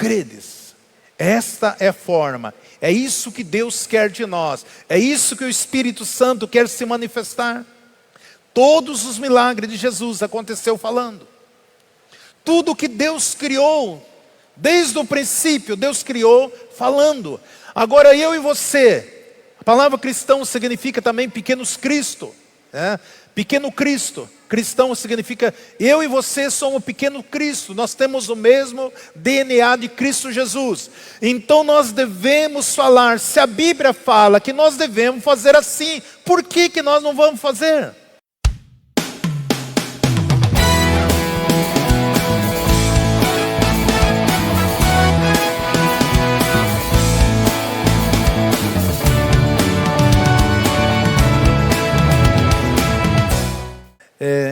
credes. Esta é a forma. É isso que Deus quer de nós. É isso que o Espírito Santo quer se manifestar. Todos os milagres de Jesus aconteceu falando. Tudo que Deus criou, desde o princípio, Deus criou falando. Agora eu e você, a palavra cristão significa também pequenos Cristo, né? Pequeno Cristo. Cristão significa eu e você somos o pequeno Cristo. Nós temos o mesmo DNA de Cristo Jesus. Então nós devemos falar. Se a Bíblia fala que nós devemos fazer assim, por que nós não vamos fazer?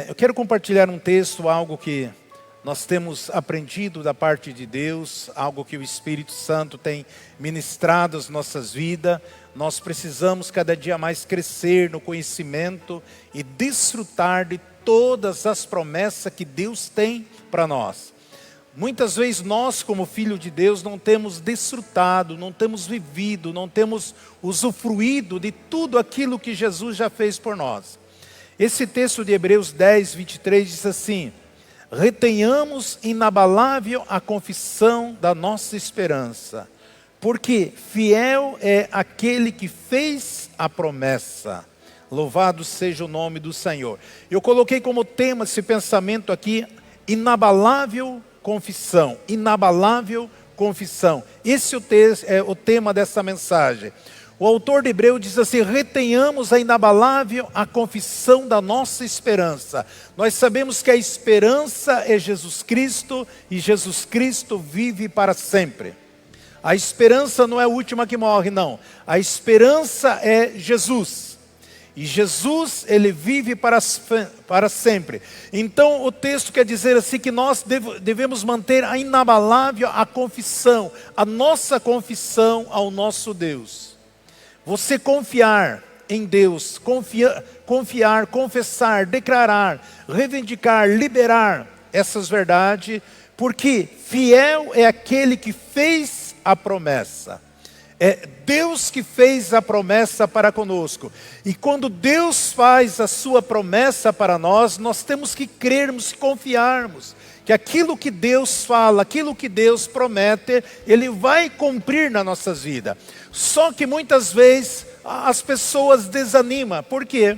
Eu quero compartilhar um texto, algo que nós temos aprendido da parte de Deus, algo que o Espírito Santo tem ministrado às nossas vidas. Nós precisamos cada dia mais crescer no conhecimento e desfrutar de todas as promessas que Deus tem para nós. Muitas vezes nós, como filhos de Deus, não temos desfrutado, não temos vivido, não temos usufruído de tudo aquilo que Jesus já fez por nós. Esse texto de Hebreus 10, 23 diz assim: retenhamos inabalável a confissão da nossa esperança, porque fiel é aquele que fez a promessa. Louvado seja o nome do Senhor. Eu coloquei como tema esse pensamento aqui, inabalável confissão. Inabalável confissão. Esse é o tema dessa mensagem. O autor de Hebreus diz assim: retenhamos a inabalável a confissão da nossa esperança. Nós sabemos que a esperança é Jesus Cristo e Jesus Cristo vive para sempre. A esperança não é a última que morre, não. A esperança é Jesus. E Jesus, Ele vive para sempre. Então o texto quer dizer assim que nós devemos manter a inabalável a confissão, a nossa confissão ao nosso Deus. Você confiar em Deus, confiar, confessar, declarar, reivindicar, liberar essas verdades, porque fiel é aquele que fez a promessa. É Deus que fez a promessa para conosco. E quando Deus faz a sua promessa para nós, nós temos que crermos e confiarmos que aquilo que Deus fala, aquilo que Deus promete, Ele vai cumprir nas nossas vidas. Só que muitas vezes as pessoas desanimam. Por quê?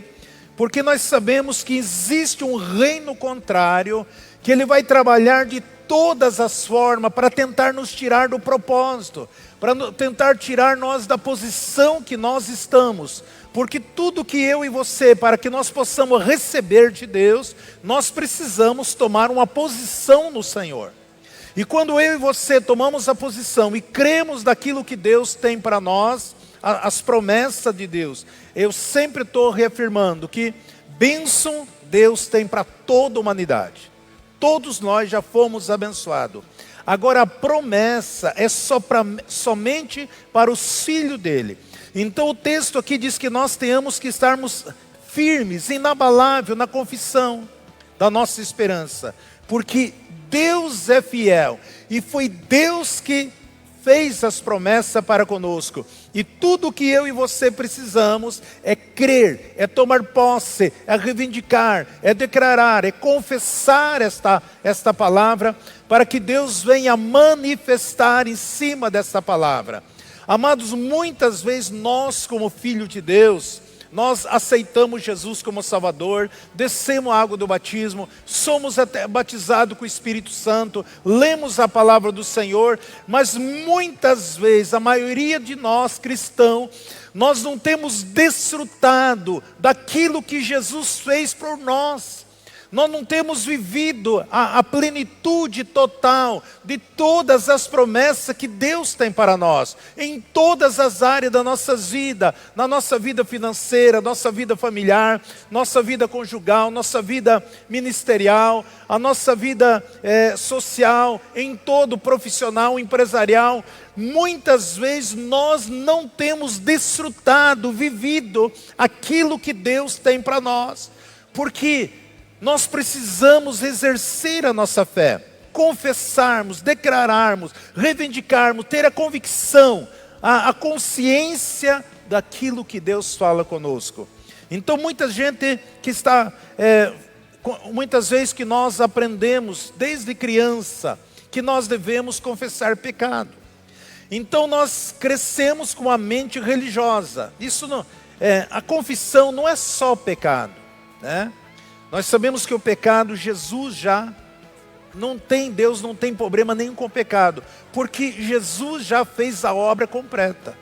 Porque nós sabemos que existe um reino contrário, que ele vai trabalhar de todas as formas para tentar nos tirar do propósito, para tentar tirar nós da posição que nós estamos. Porque tudo que eu e você, para que nós possamos receber de Deus, nós precisamos tomar uma posição no Senhor. E quando eu e você tomamos a posição e cremos daquilo que Deus tem para nós, as promessas de Deus, eu sempre estou reafirmando que bênção Deus tem para toda a humanidade. Todos nós já fomos abençoados. Agora a promessa é somente para os filhos dele. Então o texto aqui diz que nós tenhamos que estarmos firmes, inabalável na confissão da nossa esperança. Porque Deus é fiel e foi Deus que fez as promessas para conosco. E tudo que eu e você precisamos é crer, é tomar posse, é reivindicar, é declarar, é confessar esta palavra, para que Deus venha manifestar em cima dessa palavra. Amados, muitas vezes nós, como filhos de Deus, nós aceitamos Jesus como Salvador, descemos a água do batismo, somos até batizados com o Espírito Santo, lemos a palavra do Senhor, mas muitas vezes, a maioria de nós cristãos, nós não temos desfrutado daquilo que Jesus fez por nós. Nós não temos vivido a plenitude total de todas as promessas que Deus tem para nós, em todas as áreas da nossa vida, na nossa vida financeira, nossa vida familiar, nossa vida conjugal, nossa vida ministerial, a nossa vida social, em todo profissional, empresarial. Muitas vezes nós não temos desfrutado, vivido aquilo que Deus tem para nós, porque nós precisamos exercer a nossa fé. confessarmos, declararmos, reivindicarmos, ter a convicção, a consciência daquilo que Deus fala conosco. Então muita gente que está, muitas vezes que nós aprendemos desde criança, que nós devemos confessar pecado. Então nós crescemos com a mente religiosa. Isso não, a confissão não é só pecado, né? Nós sabemos que o pecado, Jesus já não tem, Deus não tem problema nenhum com o pecado, porque Jesus já fez a obra completa.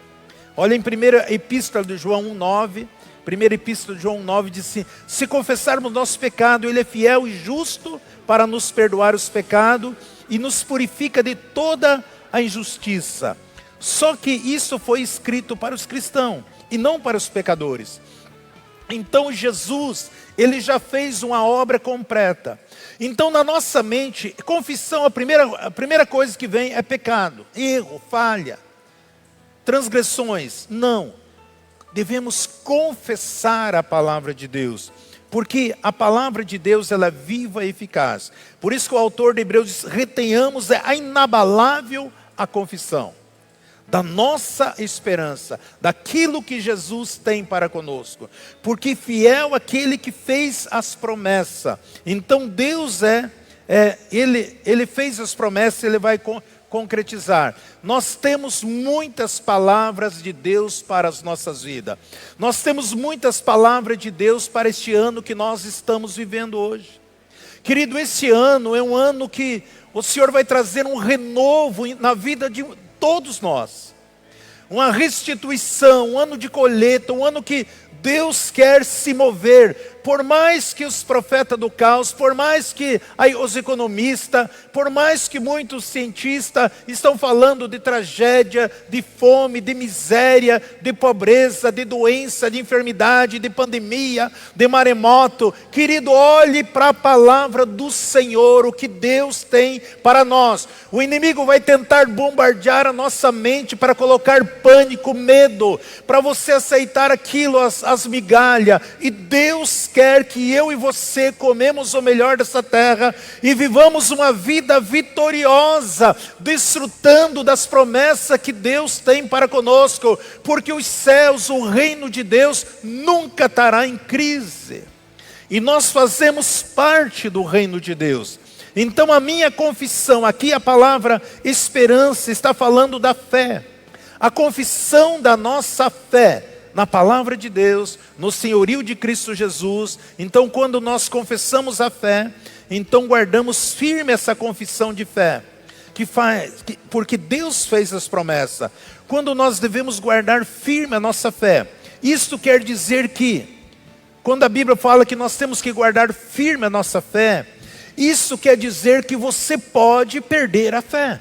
Olha em 1 Epístola de João 1,9, 1 Epístola de João 1,9 diz assim: se confessarmos nosso pecado, Ele é fiel e justo para nos perdoar os pecados e nos purifica de toda a injustiça. Só que isso foi escrito para os cristãos e não para os pecadores. Então Jesus, Ele já fez uma obra completa. Então na nossa mente, confissão, a primeira coisa que vem é pecado, erro, falha, transgressões. Não, devemos confessar a palavra de Deus, porque a palavra de Deus ela é viva e eficaz. Por isso que o autor de Hebreus diz: retenhamos a inabalável a confissão da nossa esperança, daquilo que Jesus tem para conosco, porque fiel aquele que fez as promessas. Então Deus Ele fez as promessas, Ele vai concretizar. Nós temos muitas palavras de Deus para as nossas vidas. Nós temos muitas palavras de Deus para este ano que nós estamos vivendo hoje. Querido, esse ano é um ano que o Senhor vai trazer um renovo na vida de todos nós. Uma restituição, um ano de colheita, um ano que Deus quer se mover. Por mais que os profetas do caos, por mais que os economistas, por mais que muitos cientistas estão falando de tragédia, de fome, de miséria, de pobreza, de doença, de enfermidade, de pandemia, de maremoto, querido, olhe para a palavra do Senhor, o que Deus tem para nós. O inimigo vai tentar bombardear a nossa mente para colocar pânico, medo, para você aceitar aquilo, as migalhas, e Deus quer que eu e você comemos o melhor dessa terra e vivamos uma vida vitoriosa, desfrutando das promessas que Deus tem para conosco, porque os céus, o reino de Deus nunca estará em crise, e nós fazemos parte do reino de Deus. Então a minha confissão, aqui a palavra esperança está falando da fé, a confissão da nossa fé na palavra de Deus, no senhorio de Cristo Jesus. Então quando nós confessamos a fé, então guardamos firme essa confissão de fé, porque Deus fez as promessas. Quando nós devemos guardar firme a nossa fé, isto quer dizer que, quando a Bíblia fala que nós temos que guardar firme a nossa fé, isso quer dizer que você pode perder a fé.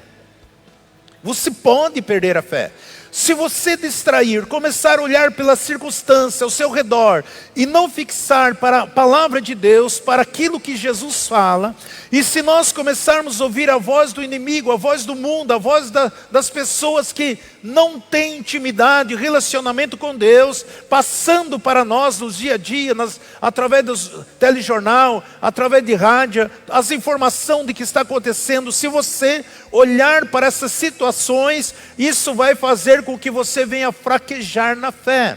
Você pode perder a fé. Se você distrair, começar a olhar pela circunstância ao seu redor e não fixar para a palavra de Deus, para aquilo que Jesus fala, e se nós começarmos a ouvir a voz do inimigo, a voz do mundo, a voz das pessoas que não têm intimidade, relacionamento com Deus, passando para nós nos dia a dia, através do telejornal, através de rádio, as informações de que está acontecendo, se você olhar para essas situações, isso vai fazer com que você venha fraquejar na fé.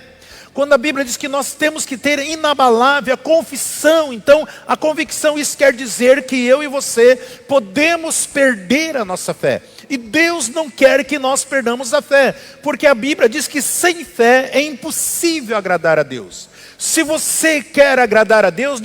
Quando a Bíblia diz que nós temos que ter inabalável a confissão, então a convicção, isso quer dizer que eu e você podemos perder a nossa fé. E Deus não quer que nós perdamos a fé, porque a Bíblia diz que sem fé é impossível agradar a Deus. Se você quer agradar a Deus,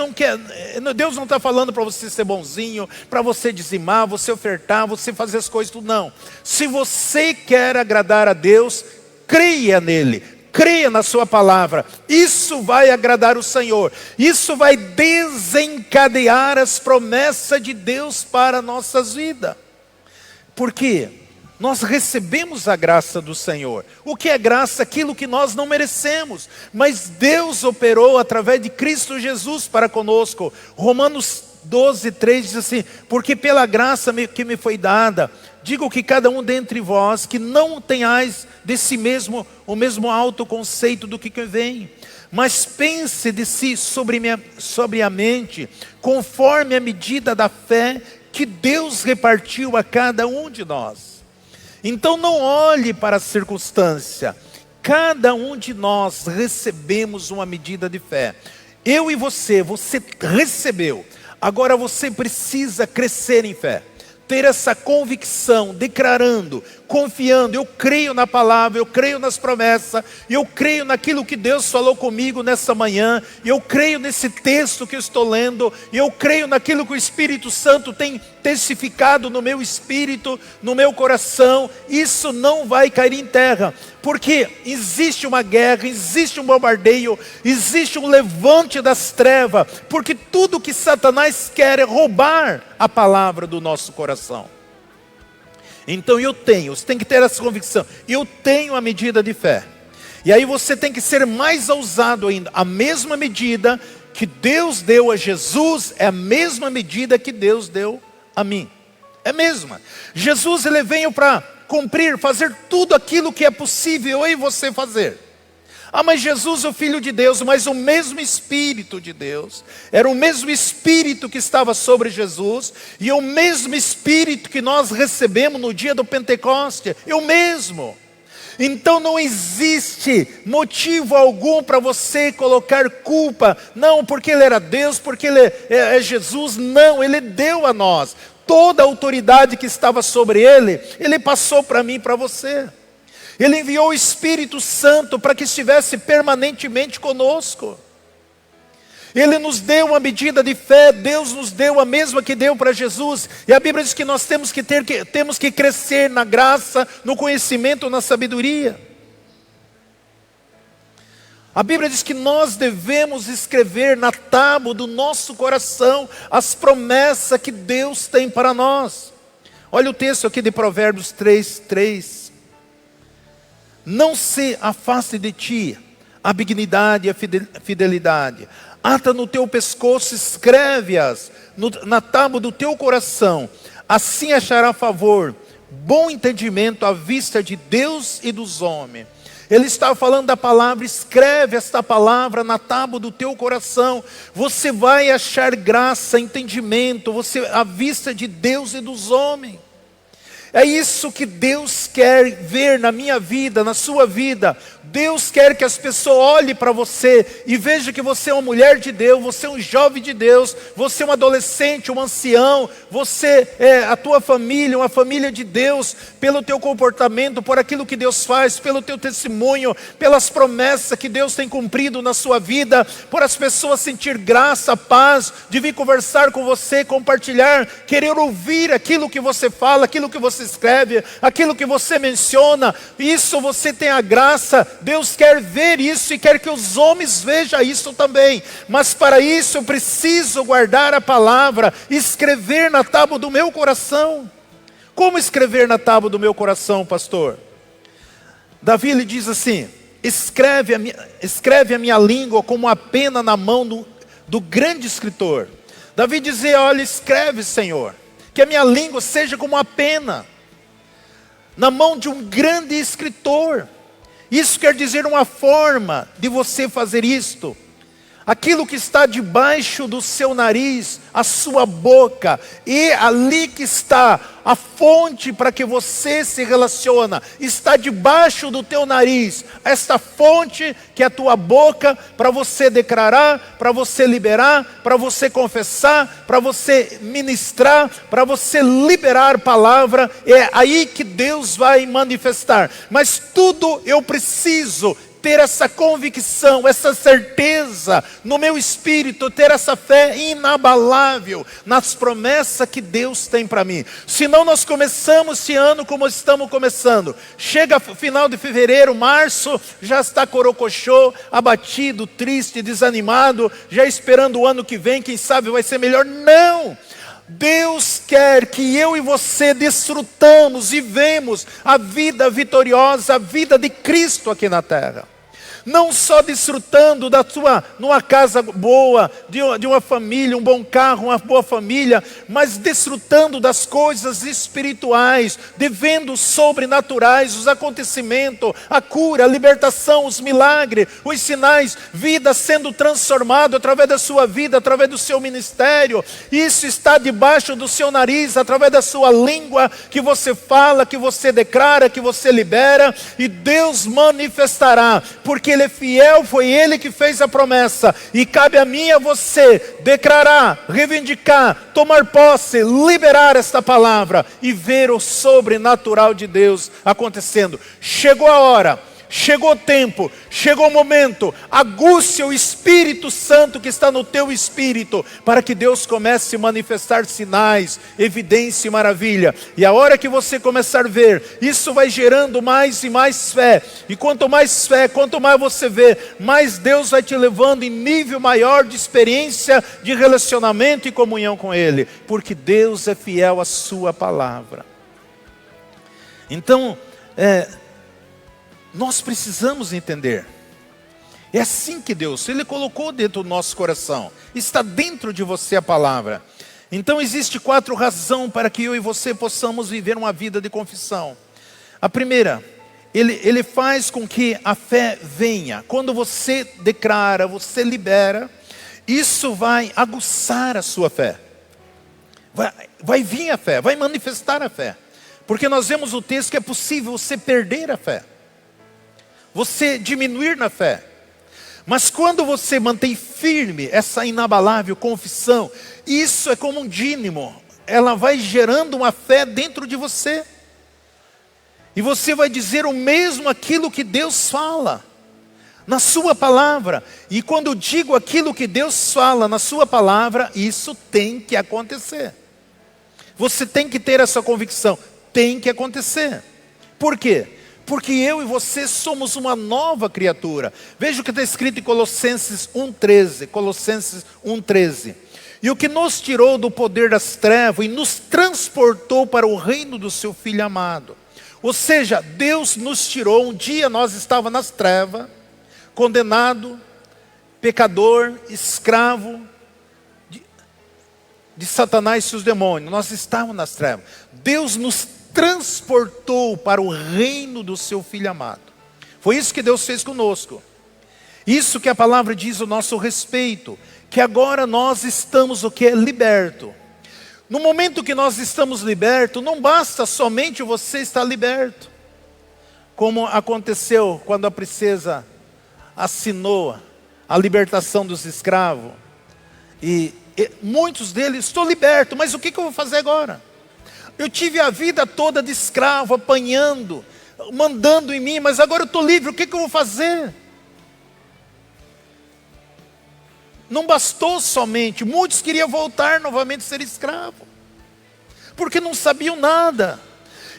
Deus não está falando para você ser bonzinho, para você dizimar, você ofertar, você fazer as coisas tudo, não. Se você quer agradar a Deus, creia nele, creia na sua palavra. Isso vai agradar o Senhor, isso vai desencadear as promessas de Deus para nossas vidas. Por quê? Nós recebemos a graça do Senhor. O que é graça? Aquilo que nós não merecemos, mas Deus operou através de Cristo Jesus para conosco. Romanos 12:3 diz assim: porque pela graça que me foi dada, digo que cada um dentre vós, que não tenhais de si mesmo o mesmo autoconceito do que vem, mas pense de si sobriamente, conforme a medida da fé que Deus repartiu a cada um de nós. Então não olhe para a circunstância. Cada um de nós recebemos uma medida de fé. Eu e você recebeu. Agora você precisa crescer em fé. Ter essa convicção, declarando, confiando, eu creio na palavra, eu creio nas promessas, eu creio naquilo que Deus falou comigo nessa manhã, eu creio nesse texto que eu estou lendo, eu creio naquilo que o Espírito Santo tem testificado no meu espírito, no meu coração. Isso não vai cair em terra, porque existe uma guerra, existe um bombardeio, existe um levante das trevas, porque tudo que Satanás quer é roubar a palavra do nosso coração. Então você tem que ter essa convicção, eu tenho a medida de fé. E aí você tem que ser mais ousado ainda. A mesma medida que Deus deu a Jesus é a mesma medida que Deus deu a mim. É a mesma. Jesus, ele veio para cumprir, fazer tudo aquilo que é possível eu e você fazer. Ah, mas Jesus é o Filho de Deus, mas o mesmo Espírito de Deus, era o mesmo Espírito que estava sobre Jesus, e é o mesmo Espírito que nós recebemos no dia do Pentecoste, é o mesmo. Então não existe motivo algum para você colocar culpa, não, porque Ele era Deus, porque Ele é Jesus, não, Ele deu a nós. Toda a autoridade que estava sobre Ele, Ele passou para mim e para você. Ele enviou o Espírito Santo para que estivesse permanentemente conosco. Ele nos deu uma medida de fé, Deus nos deu a mesma que deu para Jesus. E a Bíblia diz que nós temos que crescer na graça, no conhecimento, na sabedoria. A Bíblia diz que nós devemos escrever na tábua do nosso coração as promessas que Deus tem para nós. Olha o texto aqui de Provérbios 3:3. Não se afaste de ti a benignidade e a fidelidade. Ata no teu pescoço, escreve-as na tábua do teu coração. Assim achará favor, bom entendimento à vista de Deus e dos homens. Ele está falando da palavra, escreve esta palavra na tábua do teu coração. Você vai achar graça, entendimento, à vista de Deus e dos homens. É isso que Deus quer ver na minha vida, na sua vida. Deus quer que as pessoas olhem para você e vejam que você é uma mulher de Deus, você é um jovem de Deus, você é um adolescente, um ancião, você é a tua família, uma família de Deus, pelo teu comportamento, por aquilo que Deus faz, pelo teu testemunho, pelas promessas que Deus tem cumprido na sua vida, por as pessoas sentir graça, paz, de vir conversar com você, compartilhar, querer ouvir aquilo que você fala, aquilo que você escreve, aquilo que você menciona. Isso você tem a graça. Deus quer ver isso e quer que os homens vejam isso também. Mas para isso eu preciso guardar a palavra, escrever na tábua do meu coração. Como escrever na tábua do meu coração, pastor? Davi lhe diz assim: escreve a minha língua como a pena na mão do grande escritor. Davi dizia: olha, escreve, Senhor, que a minha língua seja como a pena na mão de um grande escritor. Isso quer dizer uma forma de você fazer isto. Aquilo que está debaixo do seu nariz, a sua boca, e ali que está a fonte para que você se relaciona, está debaixo do teu nariz, esta fonte que é a tua boca, para você declarar, para você liberar, para você confessar, para você ministrar, para você liberar palavra. É aí que Deus vai manifestar. Mas tudo eu preciso ter essa convicção, essa certeza no meu espírito, ter essa fé inabalável nas promessas que Deus tem para mim. Senão nós começamos esse ano como estamos começando. Chega final de fevereiro, março, já está corocochô, abatido, triste, desanimado, já esperando o ano que vem, quem sabe vai ser melhor. Não! Deus quer que eu e você desfrutamos e vemos a vida vitoriosa, a vida de Cristo aqui na terra. Não só desfrutando numa casa boa, de uma família, um bom carro, uma boa família, mas desfrutando das coisas espirituais, devendo os sobrenaturais, os acontecimentos, a cura, a libertação, os milagres, os sinais, vida sendo transformada através da sua vida, através do seu ministério. Isso está debaixo do seu nariz, através da sua língua, que você fala, que você declara, que você libera, e Deus manifestará, porque Ele é fiel, foi Ele que fez a promessa, e cabe a mim e a você declarar, reivindicar, tomar posse, liberar esta palavra, e ver o sobrenatural de Deus acontecendo. Chegou a hora, chegou o tempo, chegou o momento. Aguce o Espírito Santo que está no teu espírito, para que Deus comece a manifestar sinais, evidência e maravilha. E a hora que você começar a ver, isso vai gerando mais e mais fé. E quanto mais fé, quanto mais você vê, mais Deus vai te levando em nível maior de experiência, de relacionamento e comunhão com Ele. Porque Deus é fiel à sua palavra. Então, nós precisamos entender. É assim que Deus, Ele colocou dentro do nosso coração. Está dentro de você a palavra. Então existe 4 razões para que eu e você possamos viver uma vida de confissão. A primeira, Ele faz com que a fé venha. Quando você declara, você libera, isso vai aguçar a sua fé. Vai vir a fé, vai manifestar a fé. Porque nós vemos o texto que é possível você perder a fé, você diminuir na fé. Mas quando você mantém firme essa inabalável confissão, isso é como um dínamo. Ela vai gerando uma fé dentro de você. E você vai dizer o mesmo aquilo que Deus fala na sua palavra. E quando eu digo aquilo que Deus fala na sua palavra, isso tem que acontecer. Você tem que ter essa convicção. Tem que acontecer. Por quê? Porque eu e você somos uma nova criatura. Veja o que está escrito em Colossenses 1,13. Colossenses 1,13. E o que nos tirou do poder das trevas e nos transportou para o reino do seu Filho amado. Ou seja, Deus nos tirou. Um dia nós estávamos nas trevas, condenado, pecador, escravo de Satanás e seus demônios. Nós estávamos nas trevas. Deus nos transportou para o reino do seu Filho amado. Foi isso que Deus fez conosco. Isso que a palavra diz ao nosso respeito, que agora nós estamos o que? Liberto. No momento que nós estamos libertos, não basta somente você estar liberto, como aconteceu quando a princesa assinou a libertação dos escravos, e muitos deles, estou liberto, mas o que eu vou fazer agora? Eu tive a vida toda de escravo, apanhando, mandando em mim, mas agora eu estou livre, o que eu vou fazer? Não bastou somente, muitos queriam voltar novamente a ser escravo, porque não sabiam nada.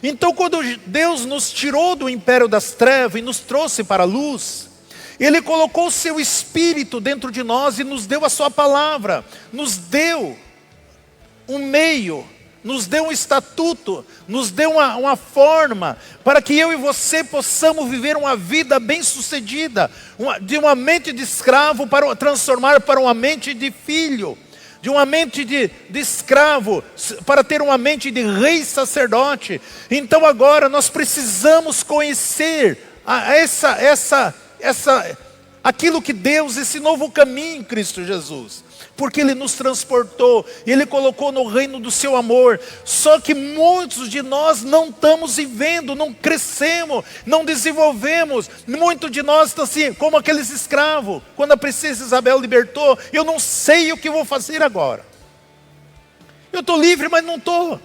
Então quando Deus nos tirou do império das trevas e nos trouxe para a luz, Ele colocou o seu Espírito dentro de nós e nos deu a sua palavra, nos deu um meio, nos deu um estatuto, nos deu uma forma, para que eu e você possamos viver uma vida bem-sucedida, de uma mente de escravo para transformar para uma mente de filho, de uma mente de escravo para ter uma mente de rei sacerdote. Então agora nós precisamos conhecer aquilo que Deus, esse novo caminho em Cristo Jesus. Porque Ele nos transportou, Ele colocou no reino do seu amor. Só que muitos de nós não estamos vivendo, não crescemos, não desenvolvemos. Muitos de nós estão assim, como aqueles escravos. Quando a princesa Isabel libertou, eu não sei o que vou fazer agora. Eu estou livre, mas não estou.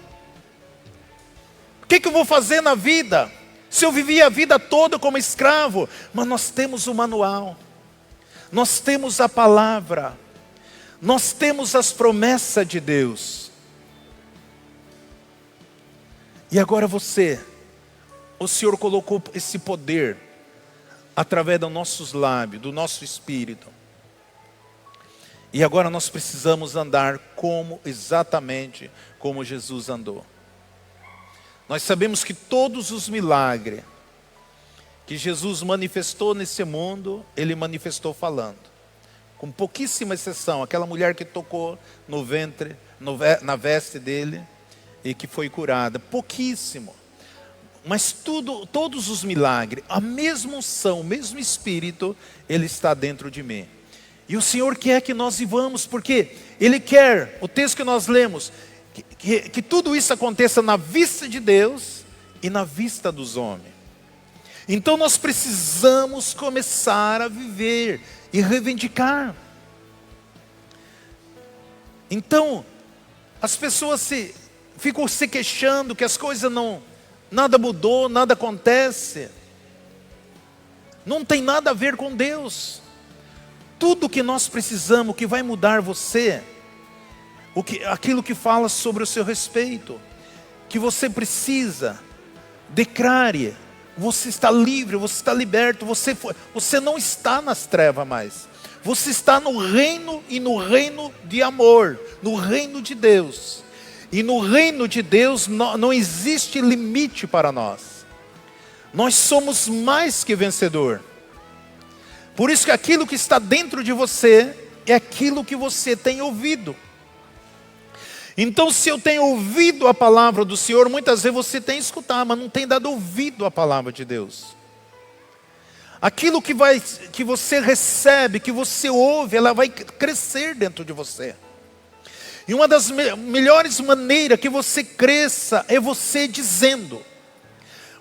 O que eu vou fazer na vida? Se eu vivi a vida toda como escravo. Mas nós temos o manual, nós temos a palavra, nós temos as promessas de Deus. E agora o Senhor colocou esse poder através dos nossos lábios, do nosso espírito. E agora nós precisamos andar exatamente como Jesus andou. Nós sabemos que todos os milagres que Jesus manifestou nesse mundo, Ele manifestou falando. Com pouquíssima exceção, aquela mulher que tocou no ventre, na veste dele, e que foi curada. Pouquíssimo. Mas todos os milagres, a mesma unção, o mesmo Espírito, Ele está dentro de mim. E o Senhor quer que nós vivamos, porque Ele quer, o texto que nós lemos, que tudo isso aconteça na vista de Deus e na vista dos homens. Então nós precisamos começar a viver e reivindicar. Então, as pessoas ficam se queixando que as coisas nada mudou, nada acontece. Não tem nada a ver com Deus. Tudo que nós precisamos, que vai mudar você, aquilo que fala sobre o seu respeito, que você precisa, declare, você está livre, você está liberto, você não está nas trevas mais. Você está no reino e no reino de amor, no reino de Deus. E no reino de Deus não existe limite para nós. Nós somos mais que vencedor. Por isso que aquilo que está dentro de você é aquilo que você tem ouvido. Então, se eu tenho ouvido a palavra do Senhor, muitas vezes você tem escutado, mas não tem dado ouvido à palavra de Deus. Aquilo que você recebe, que você ouve, ela vai crescer dentro de você. E uma das melhores maneiras que você cresça é você dizendo.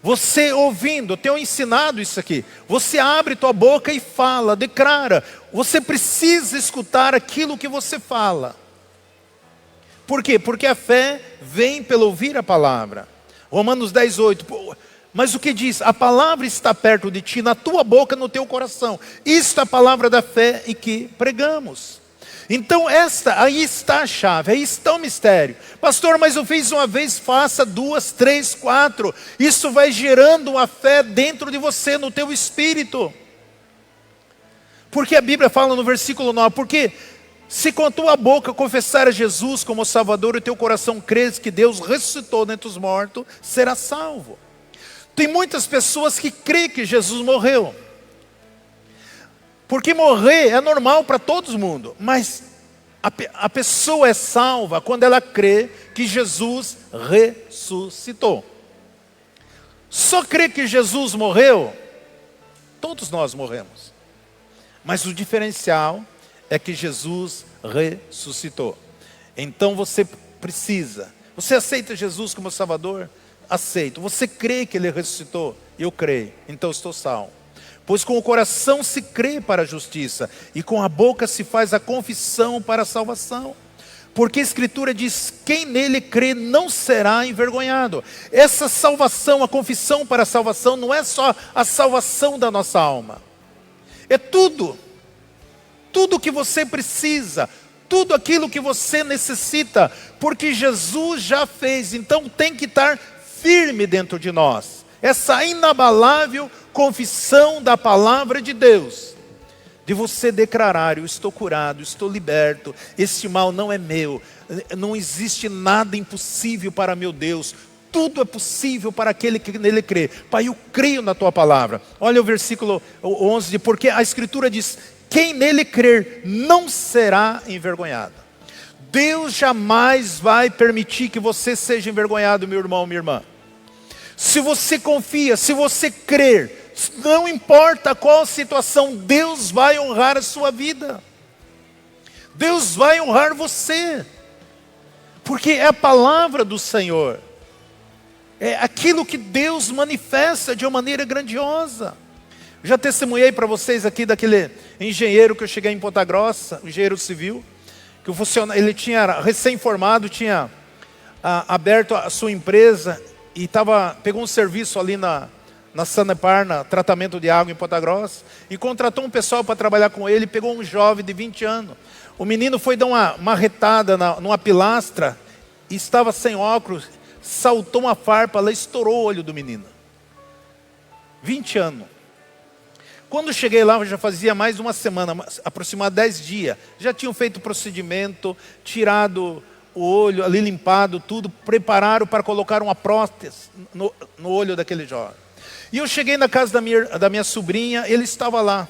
Você ouvindo, eu tenho ensinado isso aqui. Você abre tua boca e fala, declara. Você precisa escutar aquilo que você fala. Por quê? Porque a fé vem pelo ouvir a palavra. Romanos 10:8. Mas o que diz? A palavra está perto de ti, na tua boca, no teu coração. Isto é a palavra da fé e que pregamos. Então aí está a chave, aí está o mistério. Pastor, mas eu fiz uma vez, faça 2, 3, 4. Isso vai gerando uma fé dentro de você, no teu espírito. Porque a Bíblia fala no versículo 9, porque se com a tua boca confessar a Jesus como Salvador e o teu coração crês que Deus ressuscitou dentre os mortos, será salvo. Tem muitas pessoas que creem que Jesus morreu. Porque morrer é normal para todo mundo, mas a pessoa é salva quando ela crê que Jesus ressuscitou. Só crê que Jesus morreu, todos nós morremos. Mas o diferencial é que Jesus ressuscitou. Então você precisa, você aceita Jesus como Salvador? Aceito. Você crê que Ele ressuscitou? Eu creio, então estou salvo. Pois com o coração se crê para a justiça, e com a boca se faz a confissão para a salvação. Porque a Escritura diz, quem nele crê não será envergonhado. Essa salvação, a confissão para a salvação, não é só a salvação da nossa alma. É tudo. Tudo que você precisa, tudo aquilo que você necessita, porque Jesus já fez, então tem que estar firme dentro de nós. Essa inabalável confissão da palavra de Deus, de você declarar, eu estou curado, estou liberto, esse mal não é meu, não existe nada impossível para meu Deus, tudo é possível para aquele que nele crê. Pai, eu creio na tua palavra. Olha o versículo 11, porque a Escritura diz, quem nele crer não será envergonhado. Deus jamais vai permitir que você seja envergonhado, meu irmão, minha irmã. Se você confia, se você crer, não importa qual situação, Deus vai honrar a sua vida. Deus vai honrar você. Porque é a palavra do Senhor. É aquilo que Deus manifesta de uma maneira grandiosa. Já testemunhei para vocês aqui daquele engenheiro que eu cheguei em Ponta Grossa, engenheiro civil, que ele tinha recém-formado, tinha aberto a sua empresa e pegou um serviço ali na Sanepar, na tratamento de água em Ponta Grossa, e contratou um pessoal para trabalhar com ele, pegou um jovem de 20 anos. O menino foi dar uma retada numa pilastra, e estava sem óculos, saltou uma farpa lá, estourou o olho do menino. 20 anos. Quando cheguei lá, já fazia mais de uma semana, aproximadamente 10 dias. Já tinham feito o procedimento, tirado o olho, ali limpado tudo, prepararam para colocar uma prótese no olho daquele jovem. E eu cheguei na casa da minha sobrinha, ele estava lá.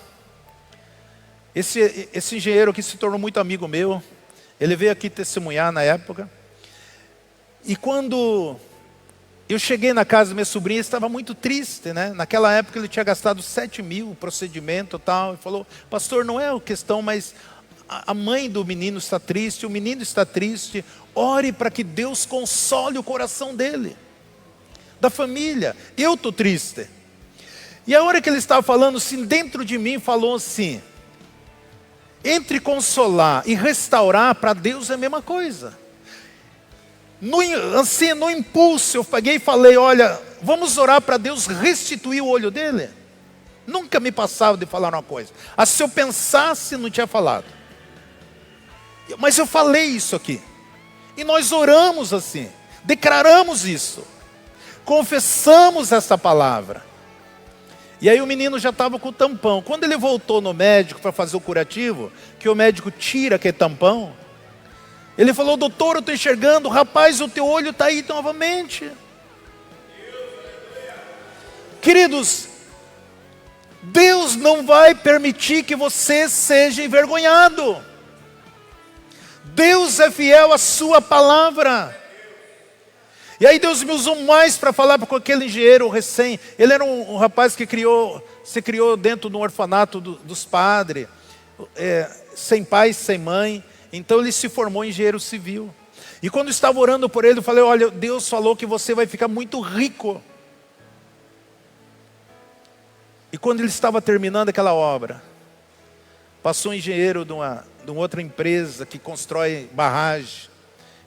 Esse engenheiro aqui se tornou muito amigo meu. Ele veio aqui testemunhar na época. E quando eu cheguei na casa da minha sobrinha, ele estava muito triste, né? Naquela época ele tinha gastado 7 mil, procedimento e tal. Ele falou, pastor, não é a questão, mas a mãe do menino está triste, o menino está triste. Ore para que Deus console o coração dele, da família. Eu estou triste. E a hora que ele estava falando assim, dentro de mim falou assim, entre consolar e restaurar, para Deus é a mesma coisa. No impulso eu peguei e falei, olha, vamos orar para Deus restituir o olho dele. Nunca me passava de falar uma coisa. Se eu pensasse, não tinha falado. Mas eu falei isso aqui. E nós oramos assim, declaramos isso, confessamos essa palavra. E aí o menino já estava com o tampão. Quando ele voltou no médico para fazer o curativo, que o médico tira aquele tampão, ele falou, doutor, eu estou enxergando, rapaz, o teu olho está aí novamente. Queridos, Deus não vai permitir que você seja envergonhado. Deus é fiel à sua palavra. E aí Deus me usou mais para falar com aquele engenheiro recém. Ele era um rapaz que se criou dentro de um orfanato dos padres, sem pai, sem mãe. Então ele se formou engenheiro civil. E quando eu estava orando por ele, eu falei, olha, Deus falou que você vai ficar muito rico. E quando ele estava terminando aquela obra, passou um engenheiro de uma outra empresa que constrói barragem.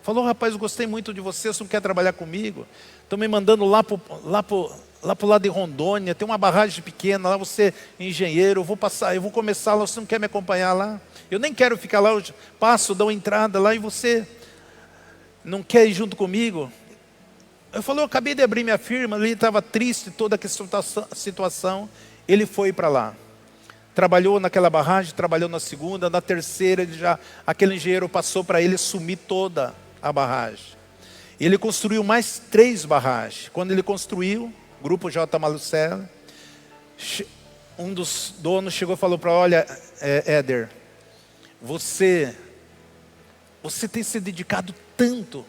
Falou, rapaz, eu gostei muito de você não quer trabalhar comigo? Estão me mandando lá pro lado de Rondônia, tem uma barragem pequena, lá você é engenheiro, eu vou começar lá, você não quer me acompanhar lá? Eu nem quero ficar lá, eu passo, dou entrada lá e você não quer ir junto comigo? Eu falei, eu acabei de abrir minha firma, ele estava triste, toda a situação, ele foi para lá. Trabalhou naquela barragem, trabalhou na segunda, na terceira, aquele engenheiro passou para ele assumir toda a barragem. Ele construiu mais 3 barragens. Quando ele construiu, Grupo J. Malucelli, um dos donos chegou e falou para ele, olha, Éder, você tem se dedicado tanto.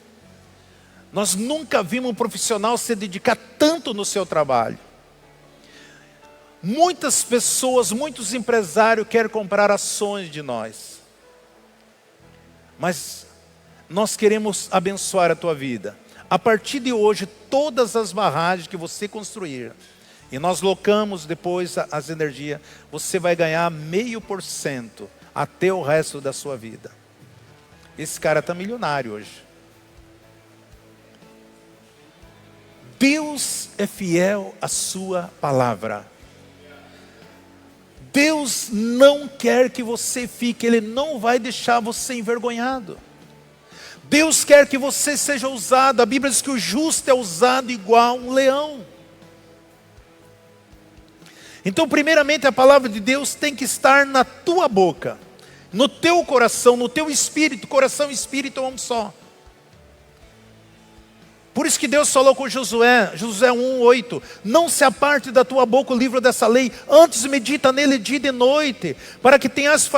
Nós nunca vimos um profissional se dedicar tanto no seu trabalho. Muitas pessoas, muitos empresários querem comprar ações de nós. Mas nós queremos abençoar a tua vida. A partir de hoje, todas as barragens que você construir, e nós locamos depois as energias, você vai ganhar 0,5% até o resto da sua vida. Esse cara está milionário hoje. Deus é fiel à sua palavra. Deus não quer que você fique, Ele não vai deixar você envergonhado. Deus quer que você seja usado. A Bíblia diz que o justo é usado igual um leão. Então, primeiramente, a palavra de Deus tem que estar na tua boca, no teu coração, no teu espírito. Coração e espírito é um só. Por isso que Deus falou com Josué 1:8, não se aparte da tua boca o livro dessa lei, antes medita nele dia e noite, para que tenhas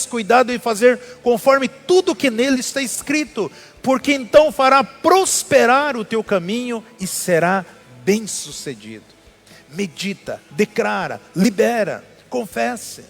cuidado em fazer conforme tudo que nele está escrito, porque então fará prosperar o teu caminho e será bem sucedido. Medita, declara, libera, confesse.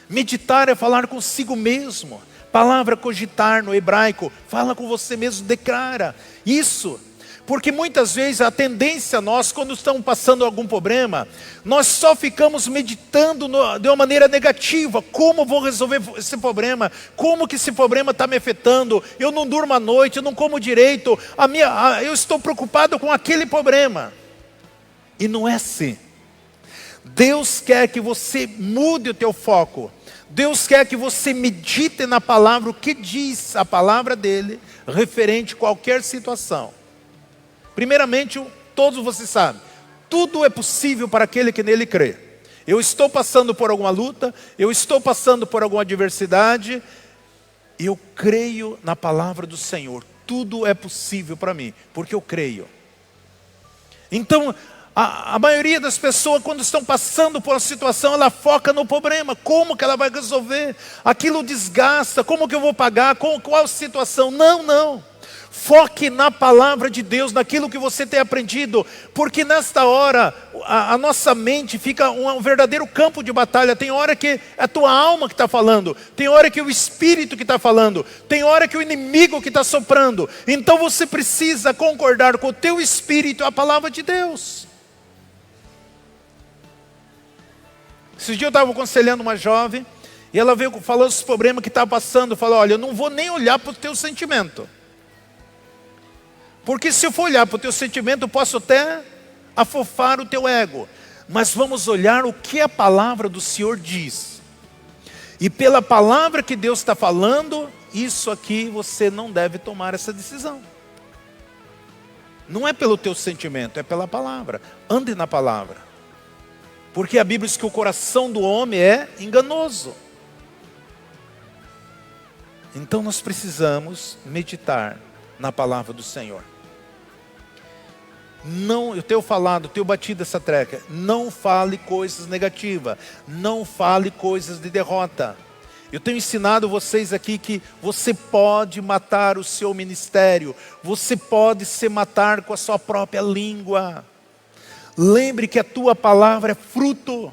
Meditar é falar consigo mesmo. Palavra cogitar no hebraico, fala com você mesmo, declara isso. Porque muitas vezes a tendência nós, quando estamos passando algum problema, nós só ficamos meditando de uma maneira negativa. Como vou resolver esse problema? Como que esse problema está me afetando? Eu não durmo à noite, eu não como direito, eu estou preocupado com aquele problema. E não é assim. Deus quer que você mude o teu foco. Deus quer que você medite na palavra, o que diz a palavra dele, referente a qualquer situação. Primeiramente, todos vocês sabem, tudo é possível para aquele que nele crê. Eu estou passando por alguma luta, eu estou passando por alguma adversidade, eu creio na palavra do Senhor. Tudo é possível para mim, porque eu creio. Então, a maioria das pessoas, quando estão passando por uma situação, ela foca no problema. Como que ela vai resolver? Aquilo desgasta. Como que eu vou pagar? Qual a situação? Não. Foque na palavra de Deus, naquilo que você tem aprendido. Porque nesta hora, a nossa mente fica um verdadeiro campo de batalha. Tem hora que é a tua alma que está falando. Tem hora que é o Espírito que está falando. Tem hora que é o inimigo que está soprando. Então você precisa concordar com o teu Espírito a palavra de Deus. Esses dias eu estava aconselhando uma jovem, e ela veio falando dos problemas que estava passando. Falou, olha, eu não vou nem olhar para o teu sentimento. Porque se eu for olhar para o teu sentimento, eu posso até afofar o teu ego. Mas vamos olhar o que a palavra do Senhor diz. E pela palavra que Deus está falando, isso aqui você não deve tomar essa decisão. Não é pelo teu sentimento, é pela palavra. Ande na palavra. Porque a Bíblia diz que o coração do homem é enganoso. Então nós precisamos meditar na palavra do Senhor. Não, eu tenho batido essa treca. Não fale coisas negativas. Não fale coisas de derrota. Eu tenho ensinado vocês aqui que você pode matar o seu ministério. Você pode se matar com a sua própria língua. Lembre que a tua palavra é fruto.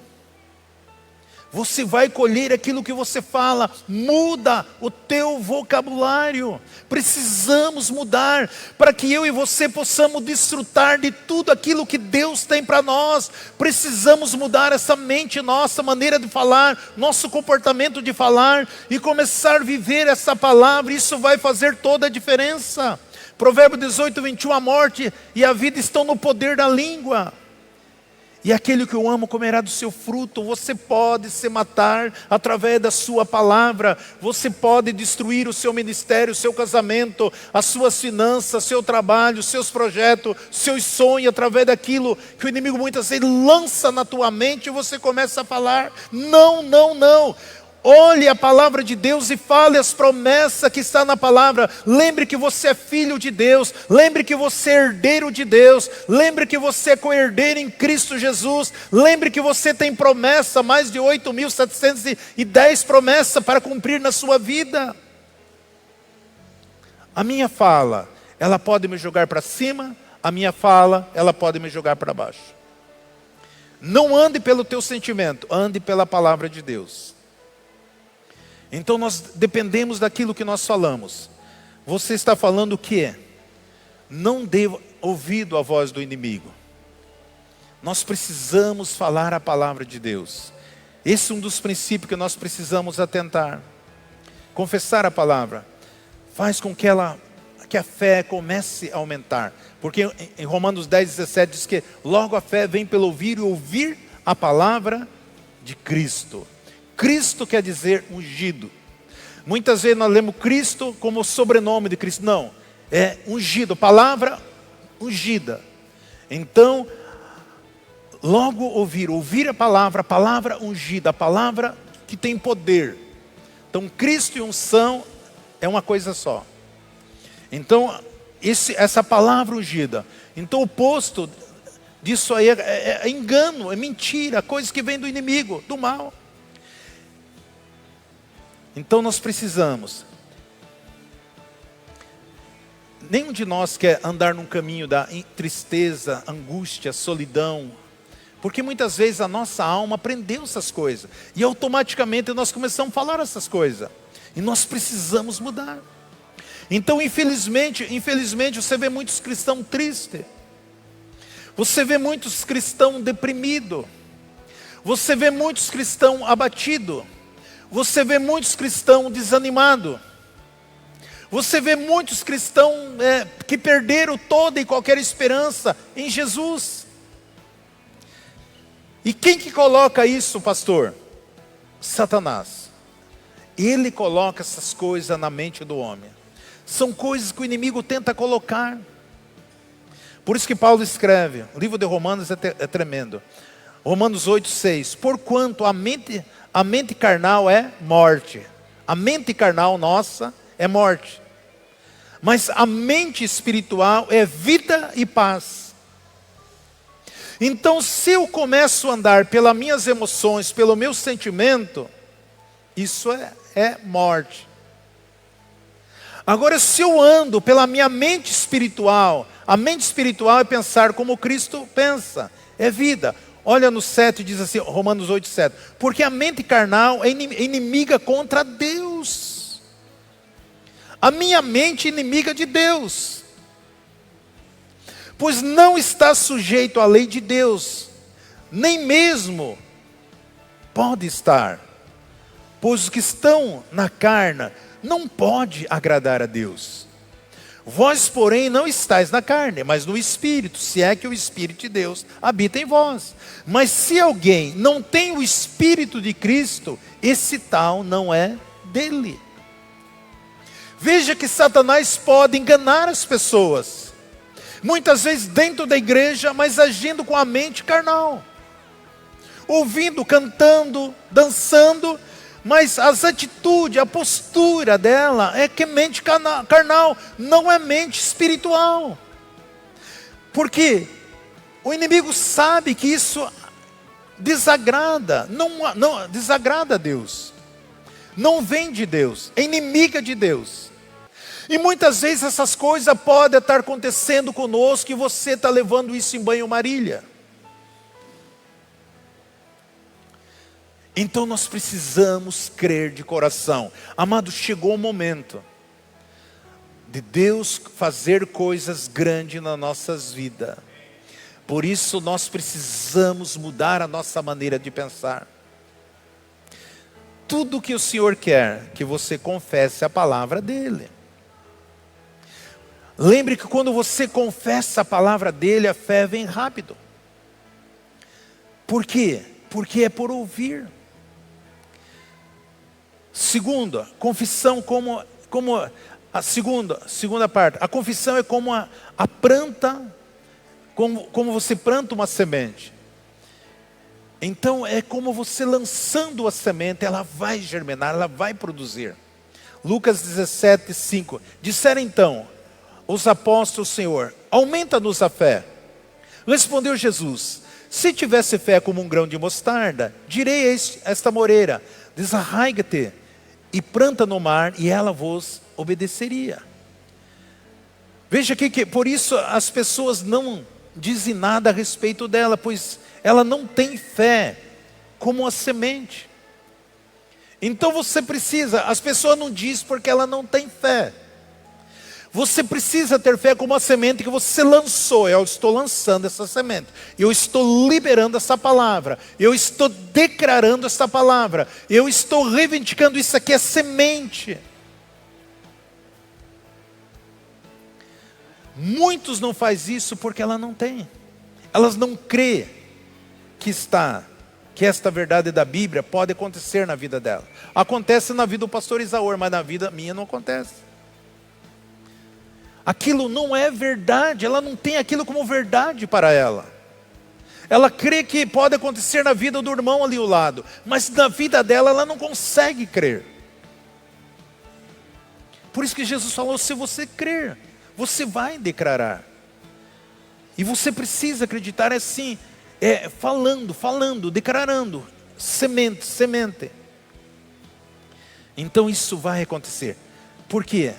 Você vai colher aquilo que você fala. Muda o teu vocabulário. Precisamos mudar para que eu e você possamos desfrutar de tudo aquilo que Deus tem para nós. Precisamos mudar essa mente nossa, maneira de falar, nosso comportamento de falar e começar a viver essa palavra. Isso vai fazer toda a diferença. Provérbio 18, 21, a morte e a vida estão no poder da língua. E aquele que eu amo comerá do seu fruto. Você pode se matar através da sua palavra. Você pode destruir o seu ministério, o seu casamento, as suas finanças, seu trabalho, seus projetos, seus sonhos, através daquilo que o inimigo muitas vezes lança na tua mente e você começa a falar. Não. Olhe a palavra de Deus e fale as promessas que está na palavra. Lembre que você é filho de Deus. Lembre que você é herdeiro de Deus. Lembre que você é co-herdeiro em Cristo Jesus. Lembre que você tem promessa, mais de 8.710 promessas para cumprir na sua vida. A minha fala, ela pode me jogar para cima. A minha fala, ela pode me jogar para baixo. Não ande pelo teu sentimento, ande pela palavra de Deus. Então nós dependemos daquilo que nós falamos. Você está falando o que? Não dê ouvido à voz do inimigo. Nós precisamos falar a palavra de Deus. Esse é um dos princípios que nós precisamos atentar. Confessar a palavra faz com que a fé comece a aumentar. Porque em Romanos 10, 17 diz que logo a fé vem pelo ouvir e ouvir a palavra de Cristo. Cristo quer dizer ungido. Muitas vezes nós lemos Cristo como o sobrenome de Cristo. Não, é ungido, palavra ungida. Então, logo ouvir a palavra ungida, a palavra que tem poder. Então, Cristo e unção é uma coisa só. Então, essa palavra ungida. Então, o oposto disso aí é engano, é mentira, coisa que vem do inimigo, do mal. Então nós precisamos. Nenhum de nós quer andar num caminho da tristeza, angústia, solidão. Porque muitas vezes a nossa alma aprendeu essas coisas. E automaticamente nós começamos a falar essas coisas. E nós precisamos mudar. Então infelizmente você vê muitos cristãos tristes. Você vê muitos cristãos deprimidos. Você vê muitos cristãos abatidos. Você vê muitos cristãos desanimados. Você vê muitos cristãos que perderam toda e qualquer esperança em Jesus. E quem que coloca isso, pastor? Satanás. Ele coloca essas coisas na mente do homem. São coisas que o inimigo tenta colocar. Por isso que Paulo escreve, o livro de Romanos é tremendo. Romanos 8, 6. Porquanto a mente carnal é morte. A mente carnal nossa é morte. Mas a mente espiritual é vida e paz. Então, se eu começo a andar pelas minhas emoções, pelo meu sentimento, isso é morte. Agora, se eu ando pela minha mente espiritual, a mente espiritual é pensar como Cristo pensa, é vida. Olha no 7, diz assim, Romanos 8, 7. Porque a mente carnal é inimiga contra Deus. A minha mente é inimiga de Deus. Pois não está sujeito à lei de Deus, nem mesmo pode estar. Pois os que estão na carne não pode agradar a Deus. Vós, porém, não estáis na carne, mas no Espírito, se é que o Espírito de Deus habita em vós. Mas se alguém não tem o Espírito de Cristo, esse tal não é dele. Veja que Satanás pode enganar as pessoas. Muitas vezes dentro da igreja, mas agindo com a mente carnal. Ouvindo, cantando, dançando, mas as atitudes, a postura dela é que é mente carnal, não é mente espiritual. Porque o inimigo sabe que isso desagrada, não desagrada a Deus. Não vem de Deus, é inimiga de Deus. E muitas vezes essas coisas podem estar acontecendo conosco e você está levando isso em banho-marília. Então nós precisamos crer de coração. Amado, chegou o momento de Deus fazer coisas grandes nas nossas vidas. Por isso nós precisamos mudar a nossa maneira de pensar. Tudo que o Senhor quer que você confesse a palavra dEle. Lembre que quando você confessa a palavra dEle, a fé vem rápido. Por quê? Porque é por ouvir. Segunda, confissão como a segunda parte. A confissão é como a planta, como você planta uma semente. Então é como você lançando a semente, ela vai germinar, ela vai produzir. Lucas 17, 5. Disseram então os apóstolos, Senhor, aumenta-nos a fé. Respondeu Jesus, se tivesse fé como um grão de mostarda, direi a esta moreira, desarraiga-te e planta no mar, e ela vos obedeceria. Veja aqui que por isso as pessoas não dizem nada a respeito dela, pois ela não tem fé como a semente. Então você precisa, as pessoas não dizem porque ela não tem fé. Você precisa ter fé como a semente que você lançou. Eu estou lançando essa semente. Eu estou liberando essa palavra. Eu estou declarando essa palavra. Eu estou reivindicando isso aqui é semente. Muitos não fazem isso porque ela não tem. Elas não crê que esta verdade da Bíblia pode acontecer na vida dela. Acontece na vida do pastor Isaur, mas na vida minha não acontece. Aquilo não é verdade, ela não tem aquilo como verdade para ela. Ela crê que pode acontecer na vida do irmão ali ao lado, mas na vida dela ela não consegue crer. Por isso que Jesus falou, se você crer, você vai declarar. E você precisa acreditar assim, falando, declarando, semente. Então isso vai acontecer. Por quê?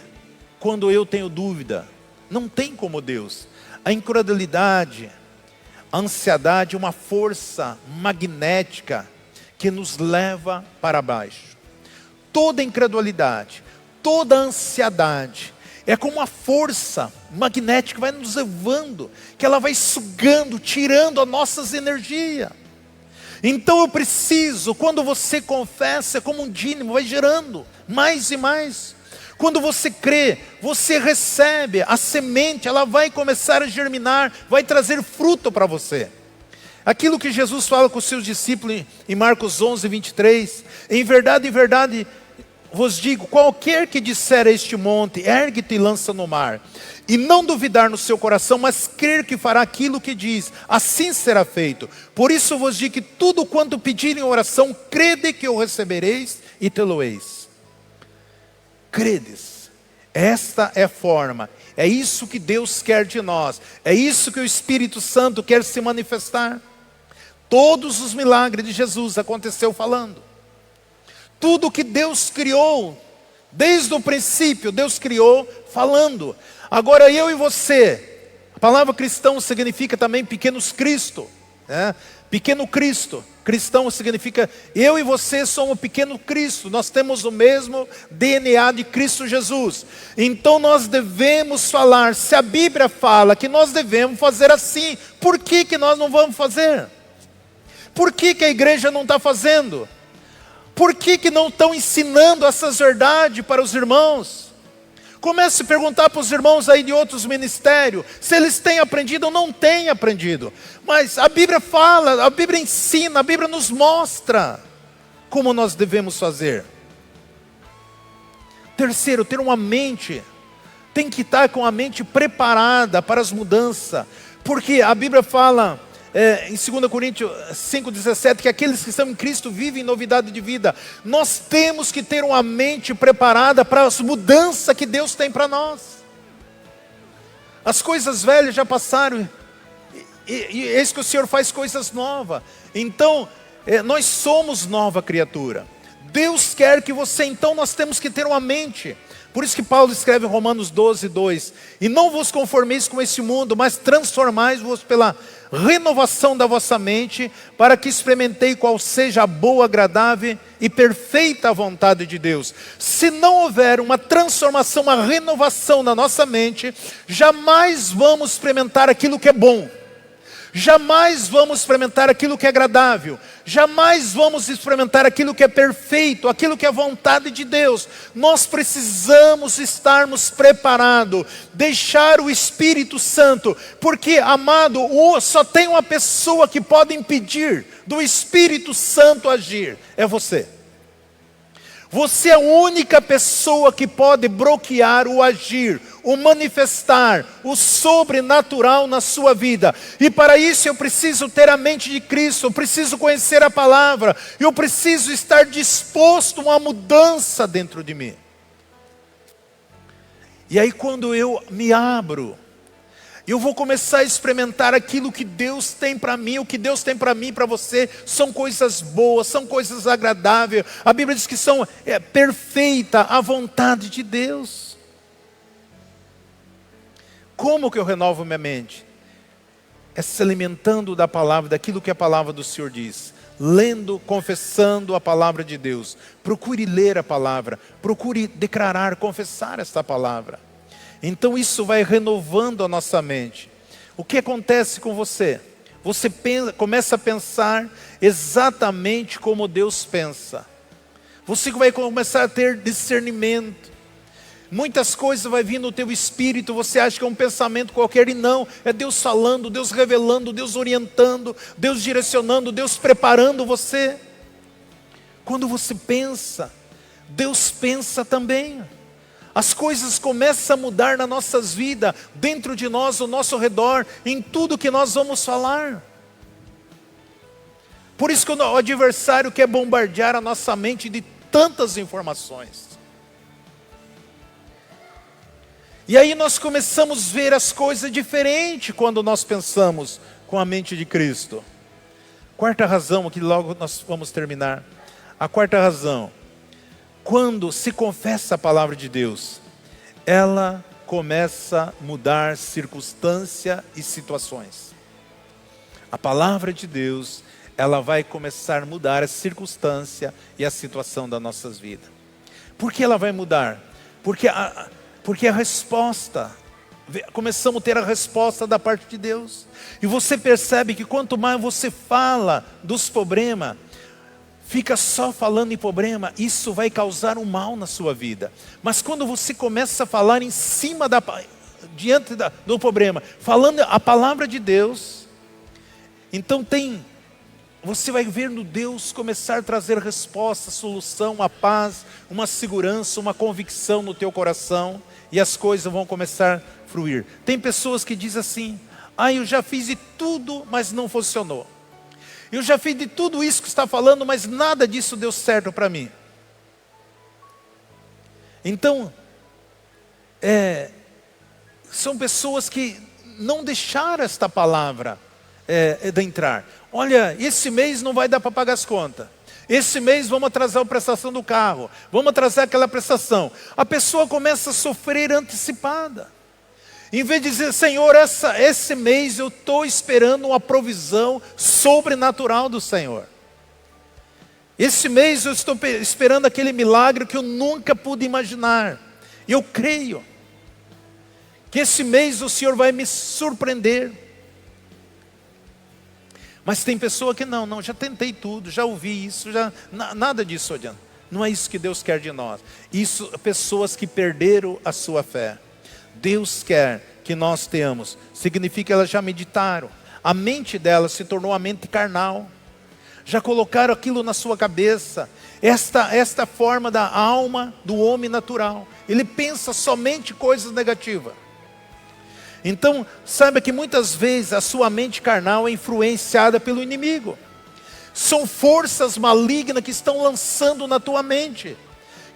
Quando eu tenho dúvida, não tem como Deus. A incredulidade, a ansiedade é uma força magnética que nos leva para baixo. Toda incredulidade, toda ansiedade é como uma força magnética que vai nos levando, que ela vai sugando, tirando as nossas energias. Então eu preciso, quando você confessa, é como um dínamo, vai gerando mais e mais. Quando você crê, você recebe a semente, ela vai começar a germinar, vai trazer fruto para você. Aquilo que Jesus fala com os seus discípulos em Marcos 11, 23. Em verdade, vos digo, qualquer que disser a este monte, ergue-te e lança no mar, e não duvidar no seu coração, mas crer que fará aquilo que diz, assim será feito. Por isso vos digo que tudo quanto pedirem em oração, crede que o recebereis e tê-lo-eis. Credes, esta é a forma, É isso que Deus quer de nós. É isso que o Espírito Santo quer se manifestar. Todos os milagres de Jesus aconteceu falando. Tudo que Deus criou, desde o princípio, Deus criou falando. Agora eu e você, a palavra cristão significa também pequenos Cristo, né? Pequeno Cristo. Cristão significa eu e você somos o pequeno Cristo. Nós temos o mesmo DNA de Cristo Jesus. Então nós devemos falar. Se a Bíblia fala que nós devemos fazer assim, por que nós não vamos fazer? Por que a igreja não está fazendo? Por que não estão ensinando essas verdades para os irmãos? Comece a perguntar para os irmãos aí de outros ministérios, se eles têm aprendido ou não têm aprendido. Mas a Bíblia fala, a Bíblia ensina, a Bíblia nos mostra como nós devemos fazer. Terceiro, ter uma mente, tem que estar com a mente preparada para as mudanças. Porque a Bíblia fala... em 2 Coríntios 5,17, que aqueles que estão em Cristo vivem em novidade de vida. Nós temos que ter uma mente preparada para as mudanças que Deus tem para nós. As coisas velhas já passaram, e eis que o Senhor faz coisas novas. Então, nós somos nova criatura. Deus quer que você, então nós temos que ter uma mente. Por isso que Paulo escreve em Romanos 12:2: e não vos conformeis com esse mundo, mas transformai-vos pela renovação da vossa mente, para que experimentei qual seja a boa, agradável e perfeita vontade de Deus. Se não houver uma transformação, uma renovação na nossa mente, jamais vamos experimentar aquilo que é bom. Jamais vamos experimentar aquilo que é agradável. Jamais vamos experimentar aquilo que é perfeito, aquilo que é vontade de Deus. Nós precisamos estarmos preparados, deixar o Espírito Santo, porque, amado, só tem uma pessoa que pode impedir do Espírito Santo agir, é você. Você é a única pessoa que pode bloquear o agir, o manifestar, o sobrenatural na sua vida. E para isso eu preciso ter a mente de Cristo, eu preciso conhecer a palavra, eu preciso estar disposto a uma mudança dentro de mim. E aí quando eu me abro, eu vou começar a experimentar aquilo que Deus tem para mim. O que Deus tem para mim e para você são coisas boas, são coisas agradáveis. A Bíblia diz que são perfeita a vontade de Deus. Como que eu renovo minha mente? É se alimentando da palavra, daquilo que a palavra do Senhor diz. Lendo, confessando a palavra de Deus. Procure ler a palavra, procure declarar, confessar esta palavra. Então isso vai renovando a nossa mente. O que acontece com você? Você começa a pensar exatamente como Deus pensa. Você vai começar a ter discernimento. Muitas coisas vai vir no teu espírito, você acha que é um pensamento qualquer, e não, é Deus falando, Deus revelando, Deus orientando, Deus direcionando, Deus preparando você. Quando você pensa, Deus pensa também. As coisas começam a mudar nas nossas vidas, dentro de nós, ao nosso redor, em tudo que nós vamos falar. Por isso que o adversário quer bombardear a nossa mente de tantas informações. E aí nós começamos a ver as coisas diferentes quando nós pensamos com a mente de Cristo. Quarta razão, que logo nós vamos terminar. A quarta razão. Quando se confessa a palavra de Deus, ela começa a mudar circunstância e situações. A palavra de Deus, ela vai começar a mudar a circunstância e a situação das nossas vidas. Por que ela vai mudar? Porque a resposta, começamos a ter a resposta da parte de Deus. E você percebe que quanto mais você fala dos problemas, fica só falando em problema, isso vai causar um mal na sua vida. Mas quando você começa a falar em cima, diante do problema, falando a palavra de Deus, então você vai ver no Deus começar a trazer resposta, solução, uma paz, uma segurança, uma convicção no teu coração, e as coisas vão começar a fluir. Tem pessoas que dizem assim: eu já fiz de tudo, mas não funcionou. Eu já fiz de tudo isso que está falando, mas nada disso deu certo para mim. Então, São pessoas que não deixaram esta palavra de entrar. Olha, esse mês não vai dar para pagar as contas. Esse mês vamos atrasar a prestação do carro. Vamos atrasar aquela prestação. A pessoa começa a sofrer antecipada. Em vez de dizer, Senhor, esse mês eu estou esperando uma provisão sobrenatural do Senhor. Esse mês eu estou esperando aquele milagre que eu nunca pude imaginar. Eu creio que esse mês o Senhor vai me surpreender. Mas tem pessoa que não, já tentei tudo, já ouvi isso, nada disso adianta. Não é isso que Deus quer de nós. Isso, pessoas que perderam a sua fé. Deus quer que nós tenhamos. Significa que elas já meditaram. A mente delas se tornou a mente carnal. Já colocaram aquilo na sua cabeça. Esta forma da alma do homem natural. Ele pensa somente coisas negativas. Então, saiba que muitas vezes a sua mente carnal é influenciada pelo inimigo. São forças malignas que estão lançando na tua mente.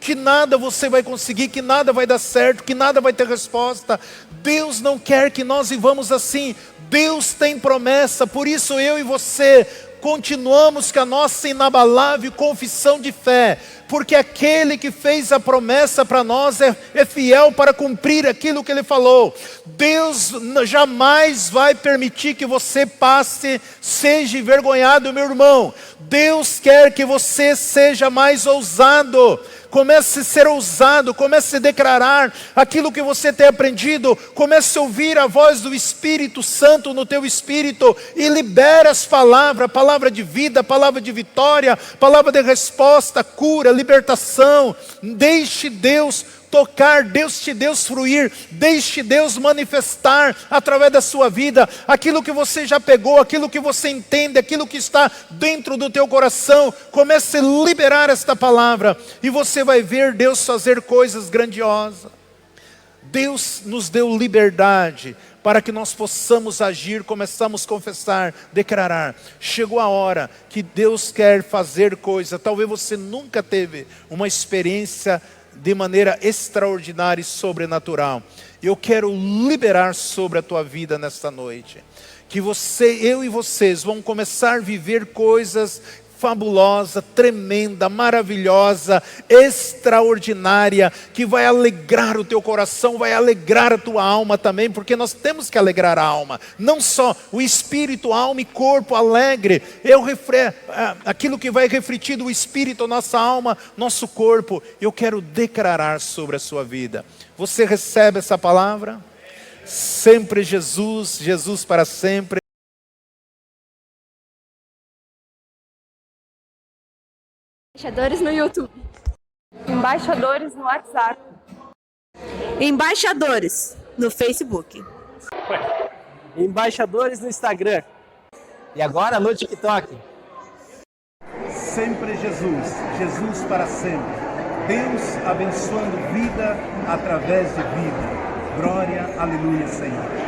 Que nada você vai conseguir, que nada vai dar certo, que nada vai ter resposta. Deus não quer que nós vivamos assim. Deus tem promessa, por isso eu e você continuamos com a nossa inabalável confissão de fé. Porque aquele que fez a promessa para nós é fiel para cumprir aquilo que Ele falou. Deus jamais vai permitir que você seja envergonhado, meu irmão. Deus quer que você seja mais ousado. Comece a ser ousado, comece a declarar aquilo que você tem aprendido. Comece a ouvir a voz do Espírito Santo no teu espírito e libera as palavras, palavra de vida, palavra de vitória, palavra de resposta, cura, libertação. Deixe Deus tocar, Deus fruir, deixe Deus manifestar através da sua vida, aquilo que você já pegou, aquilo que você entende, aquilo que está dentro do teu coração. Comece a liberar esta palavra, e você vai ver Deus fazer coisas grandiosas. Deus nos deu liberdade, para que nós possamos agir, começamos a confessar, declarar. Chegou a hora que Deus quer fazer coisa, talvez você nunca teve uma experiência de maneira extraordinária e sobrenatural. Eu quero liberar sobre a tua vida nesta noite. Que eu e vocês vão começar a viver coisas fabulosa, tremenda, maravilhosa, extraordinária, que vai alegrar o teu coração, vai alegrar a tua alma também, porque nós temos que alegrar a alma, não só o espírito, alma e corpo alegre, aquilo que vai refletir do espírito, nossa alma, nosso corpo. Eu quero declarar sobre a sua vida. Você recebe essa palavra? Sempre Jesus, Jesus para sempre. Embaixadores no YouTube. Embaixadores no WhatsApp. Embaixadores no Facebook. Embaixadores no Instagram. E agora no TikTok. Sempre Jesus, Jesus para sempre. Deus abençoando vida através de vida. Glória, aleluia, Senhor.